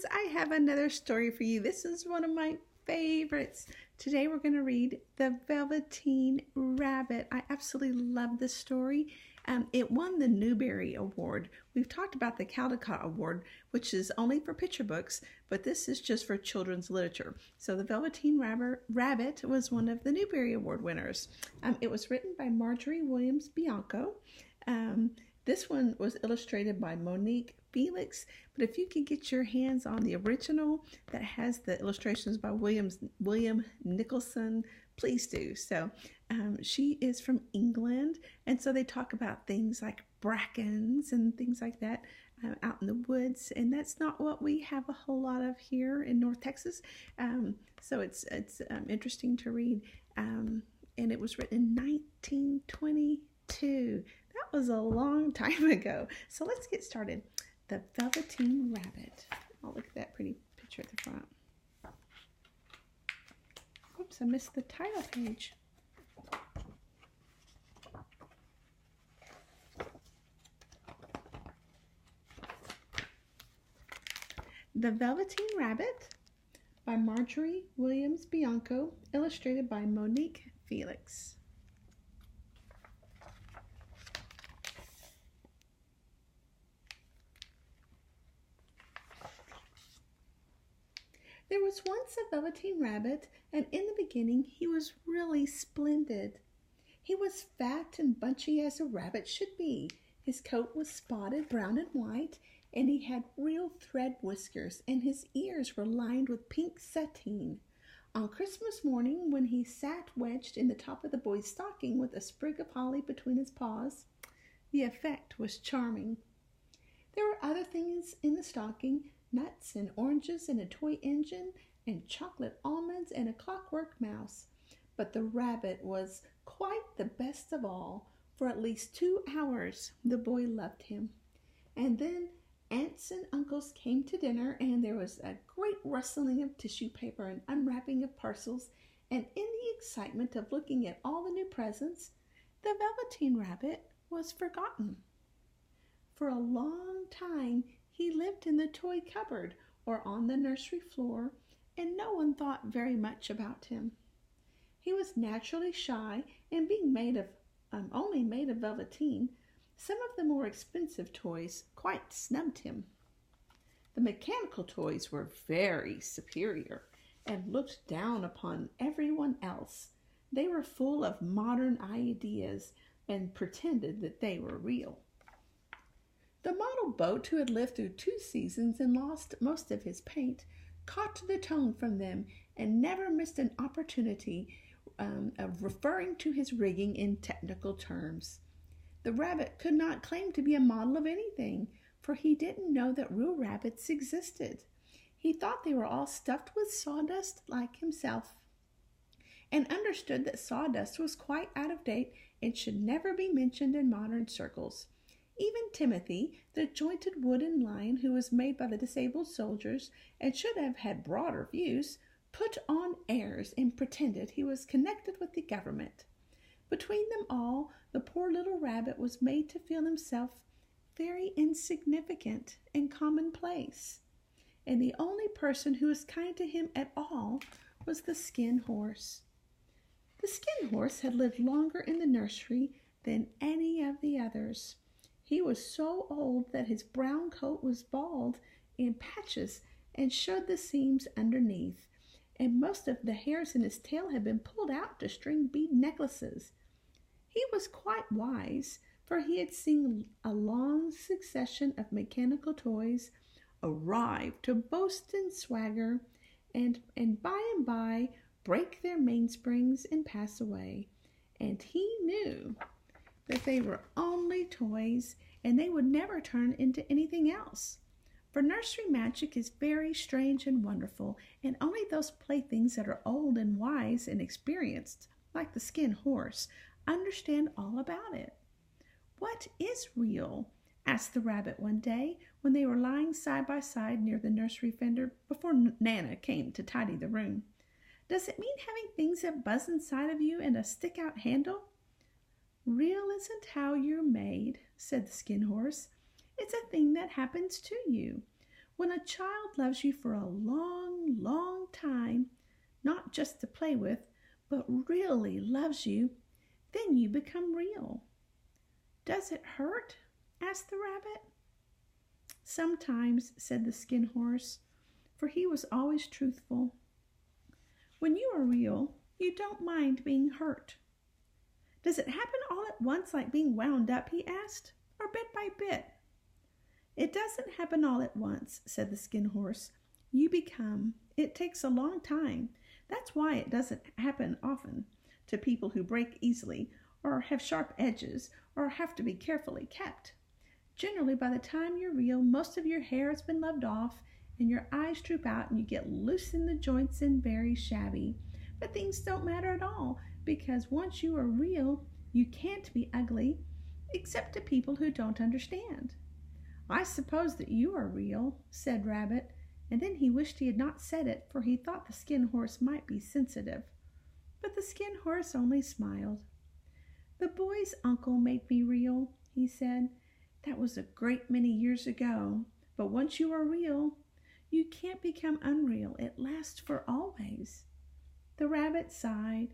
friends, I have another story for you. This is one of my favorites. Today we're going to read The Velveteen Rabbit. I absolutely love this story. It won the Newbery Award. We've talked about the Caldecott Award, which is only for picture books, but this is just for children's literature. So The Velveteen Rabbit was one of the Newbery Award winners. It was written by Margery Williams Bianco. This one was illustrated by Moniquie, Felix, but if you could get your hands on the original that has the illustrations by William Nicholson, please do. So she is from England, and so they talk about things like brackens and things like that out in the woods, and that's not what we have a whole lot of here in North Texas. So it's interesting to read, and it was written in 1922. That was a long time ago. So let's get started. The Velveteen Rabbit. Oh, look at that pretty picture at the front. Oops, I missed the title page. The Velveteen Rabbit by Margery Williams Bianco, illustrated by Moniquie, Felix. There was once a Velveteen Rabbit, and in the beginning he was really splendid. He was fat and bunchy as a rabbit should be. His coat was spotted brown and white, and he had real thread whiskers, and his ears were lined with pink sateen. On Christmas morning, when he sat wedged in the top of the boy's stocking with a sprig of holly between his paws, the effect was charming. There were other things in the stocking, nuts and oranges and a toy engine and chocolate almonds and a clockwork mouse. But the rabbit was quite the best of all. For at least 2 hours the boy loved him. And then aunts and uncles came to dinner, and there was a great rustling of tissue paper and unwrapping of parcels, and in the excitement of looking at all the new presents, the Velveteen Rabbit was forgotten. For a long time he lived in the toy cupboard or on the nursery floor, and no one thought very much about him. He was naturally shy, and being only made of velveteen, some of the more expensive toys quite snubbed him. The mechanical toys were very superior and looked down upon everyone else. They were full of modern ideas and pretended that they were real. The model boat, who had lived through 2 seasons and lost most of his paint, caught the tone from them and never missed an opportunity of referring to his rigging in technical terms. The rabbit could not claim to be a model of anything, for he didn't know that real rabbits existed. He thought they were all stuffed with sawdust like himself, and understood that sawdust was quite out of date and should never be mentioned in modern circles. Even Timothy, the jointed wooden lion who was made by the disabled soldiers and should have had broader views, put on airs and pretended he was connected with the government. Between them all, the poor little rabbit was made to feel himself very insignificant and commonplace. And the only person who was kind to him at all was the Skin Horse. The Skin Horse had lived longer in the nursery than any of the others. He was so old that his brown coat was bald in patches and showed the seams underneath, and most of the hairs in his tail had been pulled out to string bead necklaces. He was quite wise, for he had seen a long succession of mechanical toys arrive to boast and swagger, and by break their mainsprings and pass away. And he knew that they were only toys, and they would never turn into anything else. For nursery magic is very strange and wonderful, and only those playthings that are old and wise and experienced, like the Skin Horse, understand all about it. "What is real?" asked the rabbit one day when they were lying side by side near the nursery fender before Nana came to tidy the room. "Does it mean having things that buzz inside of you and a stick-out handle?" "Real isn't how you're made," said the Skin Horse. "It's a thing that happens to you. When a child loves you for a long, long time, not just to play with, but really loves you, then you become real. Does it hurt? Asked the rabbit. Sometimes, said the skin horse, for he was always truthful. When you are real, you don't mind being hurt. Does it happen all at once like being wound up, he asked, or bit by bit? It doesn't happen all at once, said the skin horse. You become. It takes a long time. That's why it doesn't happen often to people who break easily, or have sharp edges, or have to be carefully kept. Generally, by the time you're real, most of your hair has been loved off, and your eyes droop out, and you get loose in the joints and very shabby. But things don't matter at all, because once you are real, you can't be ugly, except to people who don't understand. I suppose that you are real, said Rabbit, and then he wished he had not said it, for he thought the skin horse might be sensitive. But the skin horse only smiled. The boy's uncle made me real, he said. That was a great many years ago, but once you are real, you can't become unreal. It lasts for always. The rabbit sighed.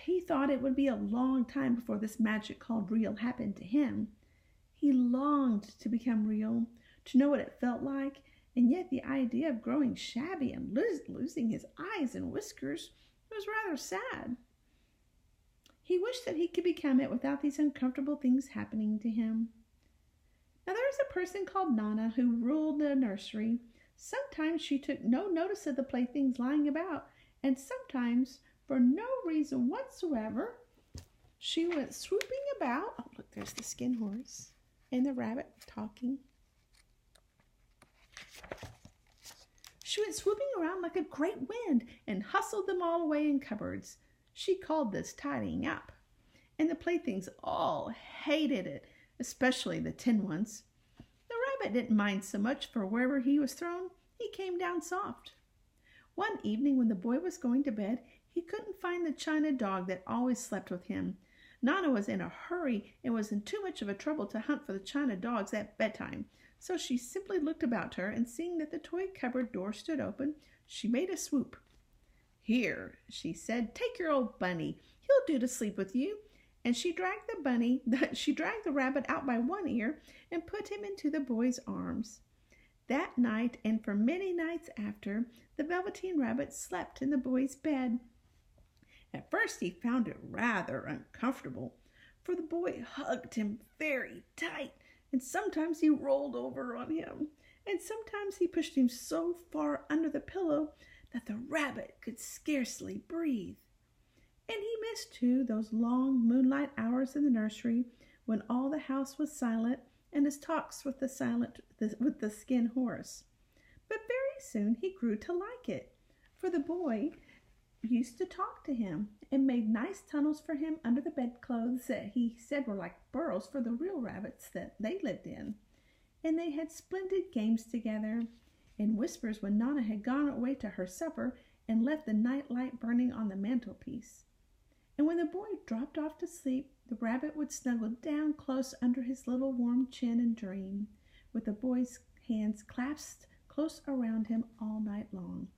He thought it would be a long time before this magic called real happened to him. He longed to become real, to know what it felt like, and yet the idea of growing shabby and losing his eyes and whiskers was rather sad. He wished that he could become it without these uncomfortable things happening to him. Now there was a person called Nana who ruled the nursery. Sometimes she took no notice of the playthings lying about, and sometimes, for no reason whatsoever, she went swooping about. Oh, look, there's the skin horse and the rabbit talking. She went swooping around like a great wind and hustled them all away in cupboards. She called this tidying up, and the playthings all hated it, especially the tin ones. The rabbit didn't mind so much, for wherever he was thrown, he came down soft. One evening when the boy was going to bed, he couldn't find the china dog that always slept with him. Nana was in a hurry and was in too much of a trouble to hunt for the china dogs at bedtime, so she simply looked about her, and seeing that the toy cupboard door stood open, she made a swoop. Here, she said, take your old bunny. He'll do to sleep with you. And she dragged the rabbit out by one ear and put him into the boy's arms. That night, and for many nights after, the Velveteen Rabbit slept in the boy's bed. At first he found it rather uncomfortable, for the boy hugged him very tight, and sometimes he rolled over on him, and sometimes he pushed him so far under the pillow that the rabbit could scarcely breathe. And he missed, too, those long moonlight hours in the nursery when all the house was silent, and his talks with the skin horse. But very soon he grew to like it, for the boy used to talk to him and made nice tunnels for him under the bedclothes that he said were like burrows for the real rabbits that they lived in. And they had splendid games together, and whispers when Nana had gone away to her supper and left the night light burning on the mantelpiece. And when the boy dropped off to sleep, the rabbit would snuggle down close under his little warm chin and dream, with the boy's hands clasped close around him all night long.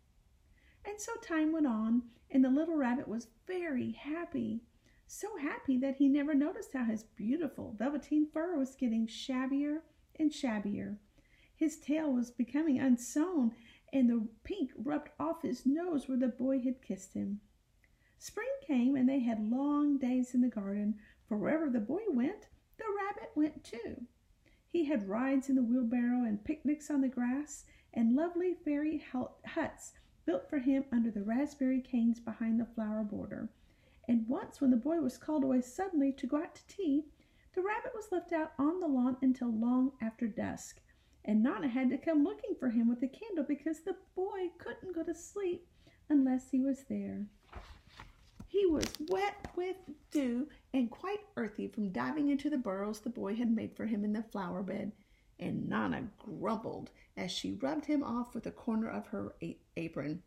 And so time went on, and the little rabbit was very happy, so happy that he never noticed how his beautiful velveteen fur was getting shabbier and shabbier. His tail was becoming unsewn, and the pink rubbed off his nose where the boy had kissed him. Spring came, and they had long days in the garden, for wherever the boy went, the rabbit went too. He had rides in the wheelbarrow and picnics on the grass, and lovely fairy huts built for him under the raspberry canes behind the flower border. And once, when the boy was called away suddenly to go out to tea, the rabbit was left out on the lawn until long after dusk, and Nana had to come looking for him with a candle because the boy couldn't go to sleep unless he was there. He was wet with dew and quite earthy from diving into the burrows the boy had made for him in the flower bed, and Nana grumbled as she rubbed him off with a corner of her apron.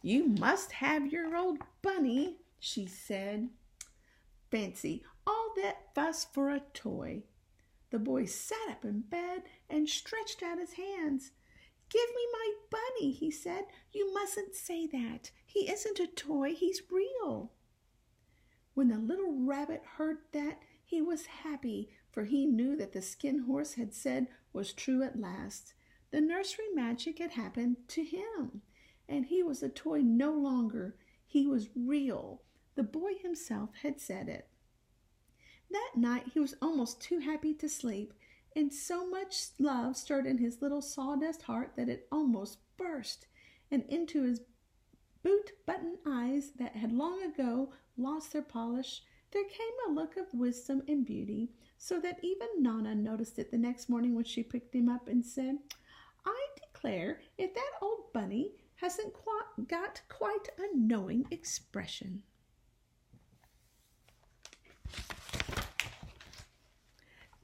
"You must have your old bunny," she said. "Fancy all that fuss for a toy." The boy sat up in bed and stretched out his hands. "Give me my bunny," he said. "You mustn't say that. He isn't a toy. He's real." When the little rabbit heard that, he was happy, for he knew that the Skin Horse had said was true at last. The nursery magic had happened to him, and he was a toy no longer. He was real. The boy himself had said it. That night he was almost too happy to sleep, and so much love stirred in his little sawdust heart that it almost burst, and into his boot-button eyes that had long ago lost their polish, there came a look of wisdom and beauty, so that even Nana noticed it the next morning when she picked him up and said, "I declare if that old bunny hasn't got quite a knowing expression."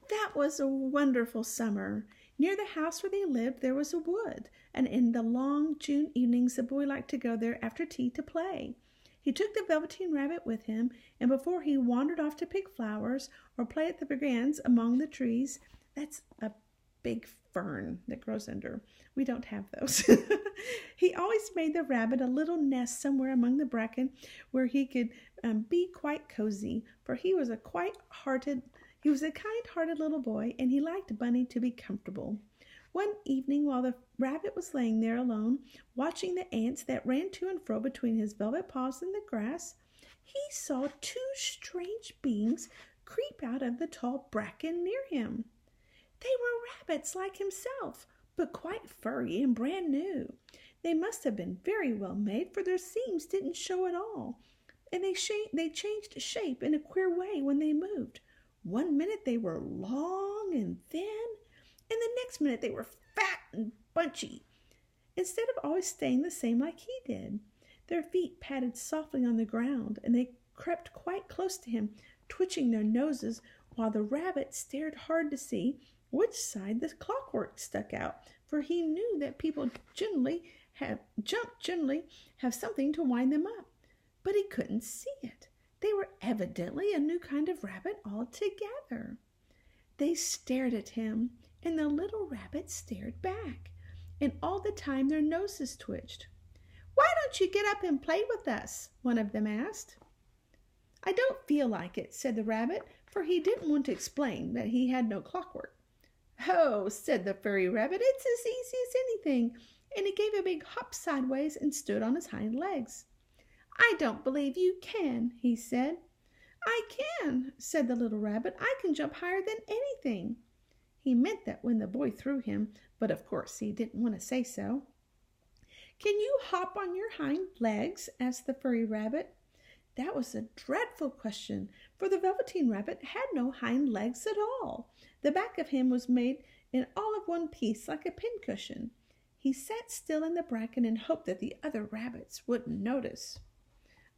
That was a wonderful summer. Near the house where they lived there was a wood, and in the long June evenings the boy liked to go there after tea to play. He took the Velveteen Rabbit with him, and before he wandered off to pick flowers or play at the brigands among the trees, that's a big fern that grows under. We don't have those. He always made the rabbit a little nest somewhere among the bracken where he could be quite cozy, for he was a kind-hearted little boy, and he liked Bunny to be comfortable. One evening, while the rabbit was laying there alone, watching the ants that ran to and fro between his velvet paws in the grass, he saw two strange beings creep out of the tall bracken near him. They were rabbits like himself, but quite furry and brand new. They must have been very well made, for their seams didn't show at all, and they changed shape in a queer way when they moved. One minute they were long and thin, and the next minute they were fat and bunchy, instead of always staying the same like he did. Their feet patted softly on the ground, and they crept quite close to him, twitching their noses, while the rabbit stared hard to see which side the clockwork stuck out, for he knew that people generally have something to wind them up. But he couldn't see it. They were evidently a new kind of rabbit altogether. They stared at him, and the little rabbit stared back, and all the time their noses twitched. "Why don't you get up and play with us?" one of them asked. "I don't feel like it," said the rabbit, for he didn't want to explain that he had no clockwork. "Oh," said the furry rabbit, "it's as easy as anything," and he gave a big hop sideways and stood on his hind legs. "I don't believe you can," he said. "I can," said the little rabbit. "I can jump higher than anything." He meant that when the boy threw him, but of course he didn't want to say so. "Can you hop on your hind legs?" asked the furry rabbit. That was a dreadful question, for the Velveteen Rabbit had no hind legs at all. The back of him was made in all of one piece, like a pincushion. He sat still in the bracken and hoped that the other rabbits wouldn't notice.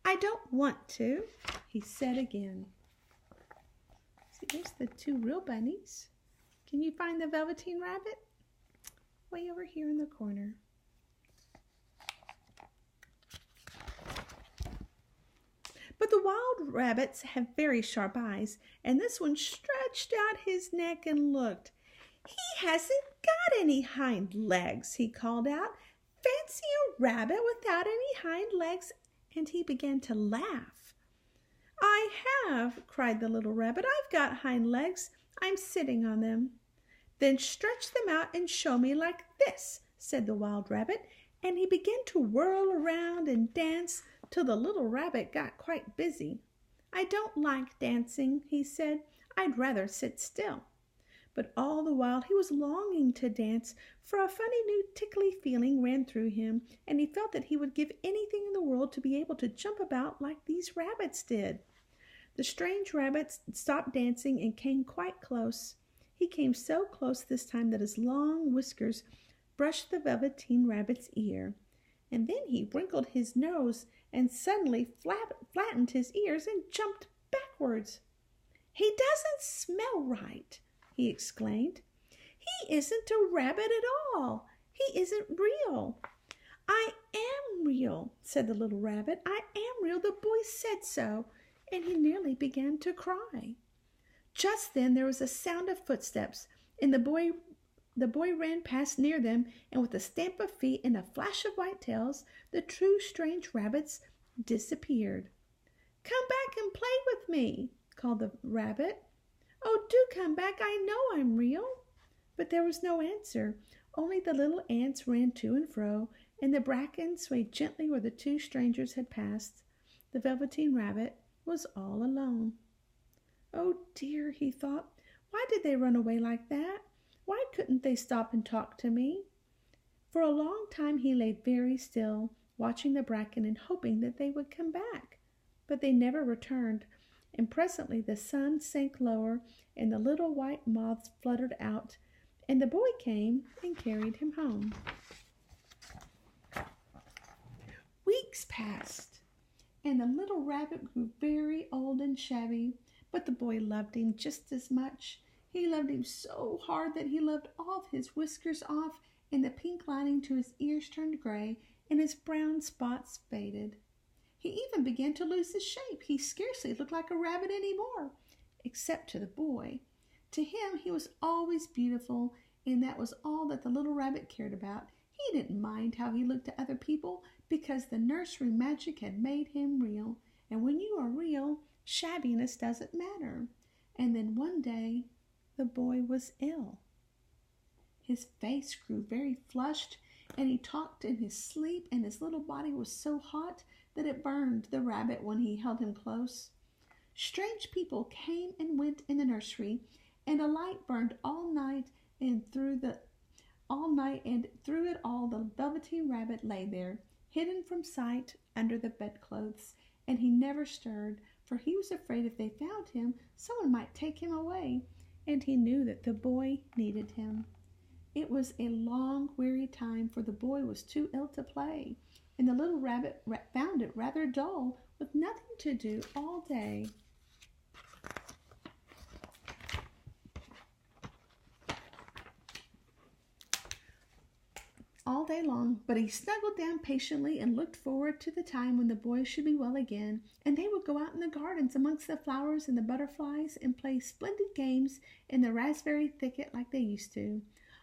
"I don't want to," he said again. See, there's the two real bunnies. Can you find the Velveteen Rabbit? Way over here in the corner. But the wild rabbits have very sharp eyes, and this one stretched out his neck and looked. "He hasn't got any hind legs," he called out. "Fancy a rabbit without any hind legs!" And he began to laugh. "I have," cried the little rabbit. "I've got hind legs. I'm sitting on them." "Then stretch them out and show me like this," said the wild rabbit, and he began to whirl around and dance till the little rabbit got quite busy. "I don't like dancing," he said. "I'd rather sit still." But all the while he was longing to dance, for a funny new tickly feeling ran through him, and he felt that he would give anything in the world to be able to jump about like these rabbits did. The strange rabbit stopped dancing and came quite close. He came so close this time that his long whiskers brushed the Velveteen Rabbit's ear. And then he wrinkled his nose and suddenly flattened his ears and jumped backwards. "He doesn't smell right," he exclaimed. "He isn't a rabbit at all. He isn't real." "I am real," said the little rabbit. "I am real. The boy said so." And he nearly began to cry. Just then there was a sound of footsteps, and the boy The boy ran past near them, and with a stamp of feet and a flash of white tails, the two strange rabbits disappeared. "Come back and play with me," called the rabbit. "Oh, do come back, I know I'm real." But there was no answer. Only the little ants ran to and fro, and the bracken swayed gently where the two strangers had passed. The Velveteen Rabbit was all alone. "Oh dear," he thought, "why did they run away like that? Why couldn't they stop and talk to me?" For a long time he lay very still, watching the bracken and hoping that they would come back. But they never returned, and presently the sun sank lower and the little white moths fluttered out, and the boy came and carried him home. Weeks passed, and the little rabbit grew very old and shabby, but the boy loved him just as much. He loved him so hard that he loved all of his whiskers off, and the pink lining to his ears turned gray, and his brown spots faded. He even began to lose his shape. He scarcely looked like a rabbit anymore, except to the boy. To him, he was always beautiful, and that was all that the little rabbit cared about. He didn't mind how he looked to other people, because the nursery magic had made him real. And when you are real, shabbiness doesn't matter. And then one day, the boy was ill. His face grew very flushed, and he talked in his sleep, and his little body was so hot that it burned the rabbit when he held him close. Strange people came and went in the nursery, and a light burned all night, and through it all the Velveteen Rabbit lay there, hidden from sight under the bedclothes, and he never stirred, for he was afraid if they found him, someone might take him away, and he knew that the boy needed him. It was a long, weary time, for the boy was too ill to play, and the little rabbit found it rather dull, with nothing to do all day. All day long, but he snuggled down patiently and looked forward to the time when the boy should be well again, and they would go out in the gardens amongst the flowers and the butterflies and play splendid games in the raspberry thicket like they used to.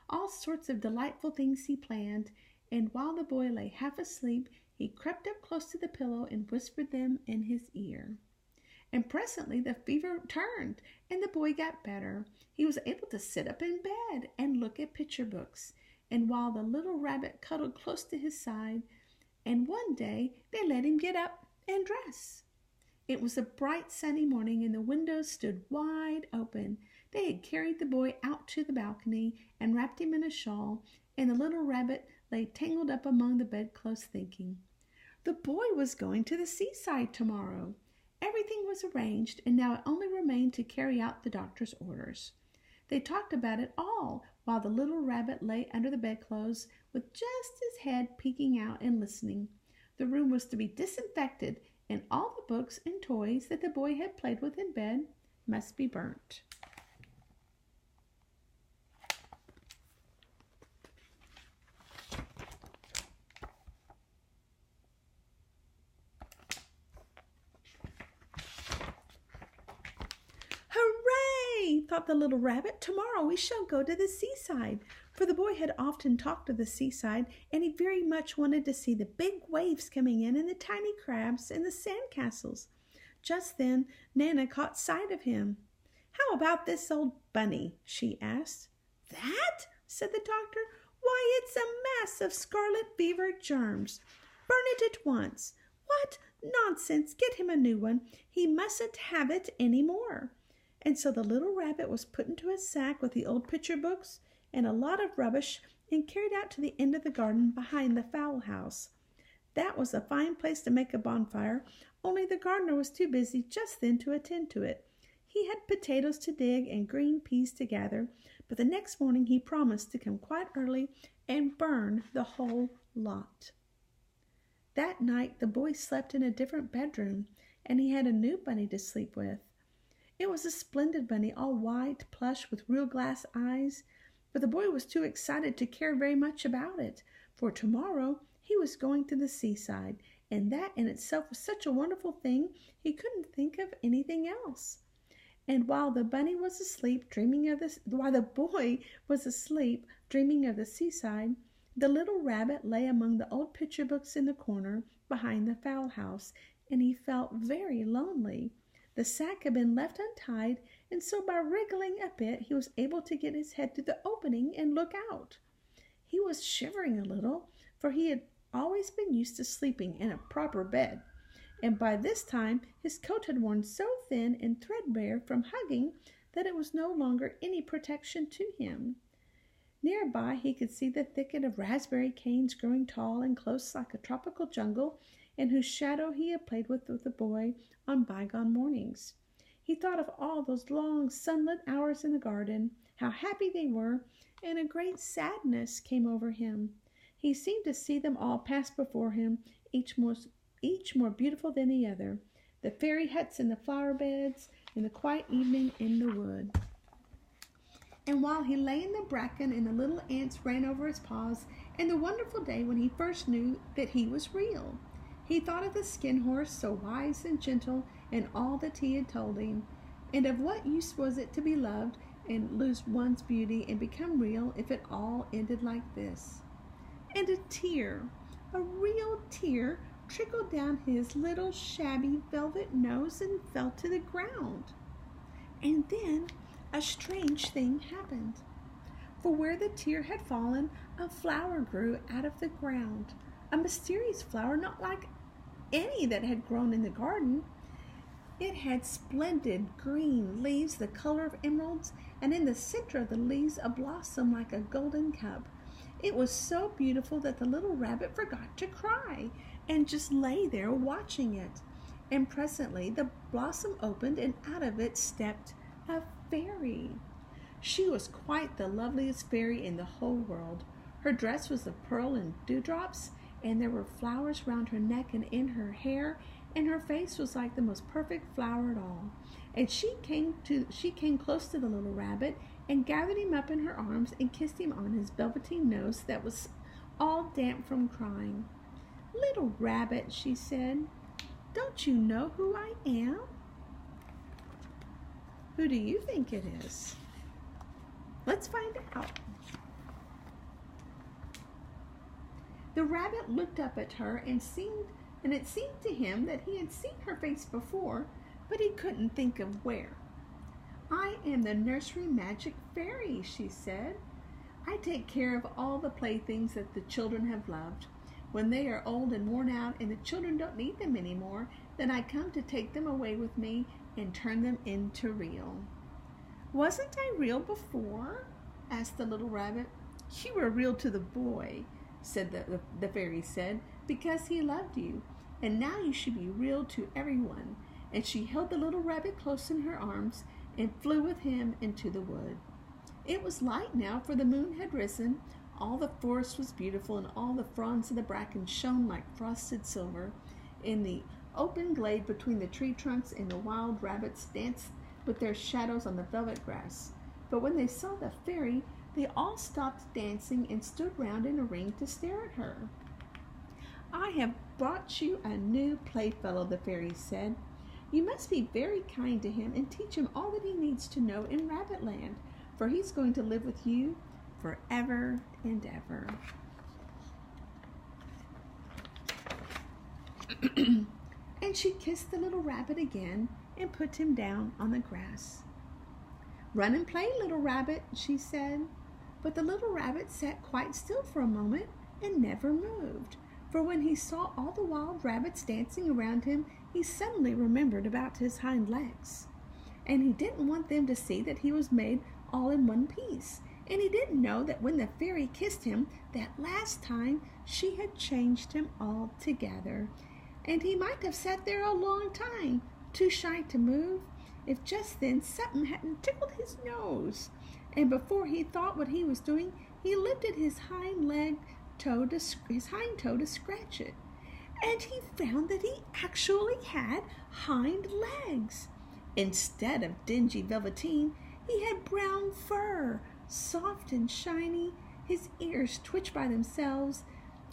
All sorts of delightful things he planned, and while the boy lay half asleep, he crept up close to the pillow and whispered them in his ear. And presently the fever turned, and the boy got better. He was able to sit up in bed and look at picture books, and while the little rabbit cuddled close to his side, and one day they let him get up and dress. It was a bright sunny morning, and the windows stood wide open. They had carried the boy out to the balcony and wrapped him in a shawl, and the little rabbit lay tangled up among the bedclothes thinking. The boy was going to the seaside tomorrow. Everything was arranged, and now it only remained to carry out the doctor's orders. They talked about it all while the little rabbit lay under the bedclothes with just his head peeking out and listening. The room was to be disinfected, and all the books and toys that the boy had played with in bed must be burnt. "Hooray!" thought the little rabbit. "Tomorrow we shall go to the seaside." For the boy had often talked of the seaside, and he very much wanted to see the big waves coming in and the tiny crabs and the sand castles. Just then Nana caught sight of him. "How about this old bunny?" she asked. "That?" said the doctor. "Why, it's a mass of scarlet fever germs. Burn it at once." "What? Nonsense! Get him a new one. He mustn't have it any more." And so the little rabbit was put into a sack with the old picture books and a lot of rubbish and carried out to the end of the garden behind the fowl house. That was a fine place to make a bonfire, only the gardener was too busy just then to attend to it. He had potatoes to dig and green peas to gather, but the next morning he promised to come quite early and burn the whole lot. That night the boy slept in a different bedroom, and he had a new bunny to sleep with. It was a splendid bunny, all white, plush, with real glass eyes, but the boy was too excited to care very much about it, for tomorrow he was going to the seaside, and that in itself was such a wonderful thing he couldn't think of anything else. And while the bunny was asleep, while the boy was asleep, dreaming of the seaside, the little rabbit lay among the old picture books in the corner behind the fowl house, and he felt very lonely. The sack had been left untied, and so by wriggling a bit, he was able to get his head through the opening and look out. He was shivering a little, for he had always been used to sleeping in a proper bed, and by this time his coat had worn so thin and threadbare from hugging that it was no longer any protection to him. Nearby he could see the thicket of raspberry canes growing tall and close like a tropical jungle, in whose shadow he had played with the boy on bygone mornings. He thought of all those long sunlit hours in the garden, how happy they were, and a great sadness came over him. He seemed to see them all pass before him, each more beautiful than the other, the fairy huts and the flower beds, and the quiet evening in the wood. And while he lay in the bracken and the little ants ran over his paws, and the wonderful day when he first knew that he was real, he thought of the skin horse, so wise and gentle, and all that he had told him, and of what use was it to be loved and lose one's beauty and become real if it all ended like this. And a tear, a real tear, trickled down his little shabby velvet nose and fell to the ground. And then a strange thing happened. For where the tear had fallen, a flower grew out of the ground, a mysterious flower not like any that had grown in the garden. It had splendid green leaves the color of emeralds, and in the center of the leaves a blossom like a golden cup. It was so beautiful that the little rabbit forgot to cry and just lay there watching it. And presently the blossom opened, and out of it stepped a fairy. She was quite the loveliest fairy in the whole world. Her dress was of pearl and dewdrops, and there were flowers round her neck and in her hair, and her face was like the most perfect flower at all. And she came close to the little rabbit and gathered him up in her arms and kissed him on his velveteen nose that was all damp from crying. "Little rabbit," she said, "don't you know who I am?" Who do you think it is? Let's find out. The rabbit looked up at her and it seemed to him that he had seen her face before, but he couldn't think of where. "I am the Nursery Magic Fairy," she said. "I take care of all the playthings that the children have loved. When they are old and worn out and the children don't need them anymore, then I come to take them away with me and turn them into real." "Wasn't I real before?" asked the little rabbit. "You were real to the boy," said the fairy said, "because he loved you, and now you should be real to everyone." And she held the little rabbit close in her arms and flew with him into the wood. It was light now, for the moon had risen. All the forest was beautiful, and all the fronds of the bracken shone like frosted silver. In the open glade between the tree trunks, and the wild rabbits danced with their shadows on the velvet grass. But when they saw the fairy, they all stopped dancing and stood round in a ring to stare at her. "I have brought you a new playfellow," the fairy said. "You must be very kind to him and teach him all that he needs to know in Rabbitland, for he's going to live with you forever and ever." And she kissed the little rabbit again and put him down on the grass. "Run and play, little rabbit," she said. But the little rabbit sat quite still for a moment and never moved, for when he saw all the wild rabbits dancing around him, he suddenly remembered about his hind legs. And he didn't want them to see that he was made all in one piece. And he didn't know that when the fairy kissed him that last time, she had changed him altogether. And he might have sat there a long time, too shy to move, if just then something hadn't tickled his nose. And before he thought what he was doing, he lifted his hind toe to scratch it. And he found that he actually had hind legs. Instead of dingy velveteen, he had brown fur, soft and shiny. His ears twitched by themselves,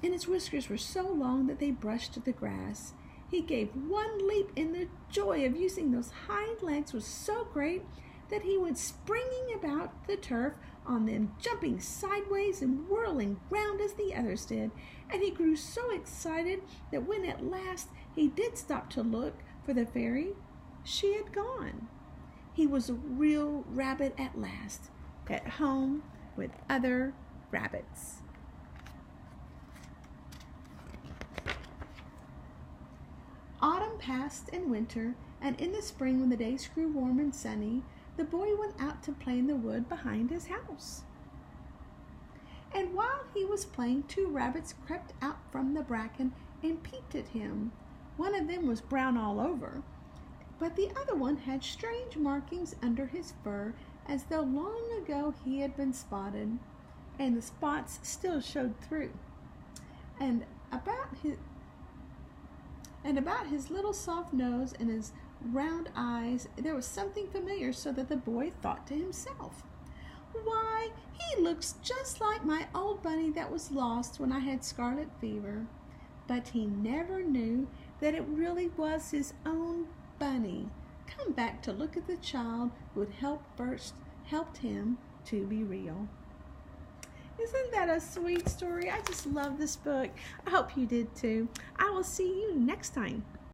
and his whiskers were so long that they brushed the grass. He gave one leap, and the joy of using those hind legs was so great that he went springing about the turf on them, jumping sideways and whirling round as the others did. And he grew so excited that when at last he did stop to look for the fairy, she had gone. He was a real rabbit at last, at home with other rabbits. Autumn passed and winter, and in the spring, when the days grew warm and sunny, the boy went out to play in the wood behind his house. And while he was playing, 2 rabbits crept out from the bracken and peeped at him. One of them was brown all over, but the other one had strange markings under his fur, as though long ago he had been spotted, and the spots still showed through. And about his little soft nose and his round eyes there was something familiar, so that the boy thought to himself, "Why, he looks just like my old bunny that was lost when I had scarlet fever." But he never knew that it really was his own bunny, come back to look at the child who had helped him to be real. Isn't that a sweet story? I just love this book. I hope you did too. I will see you next time.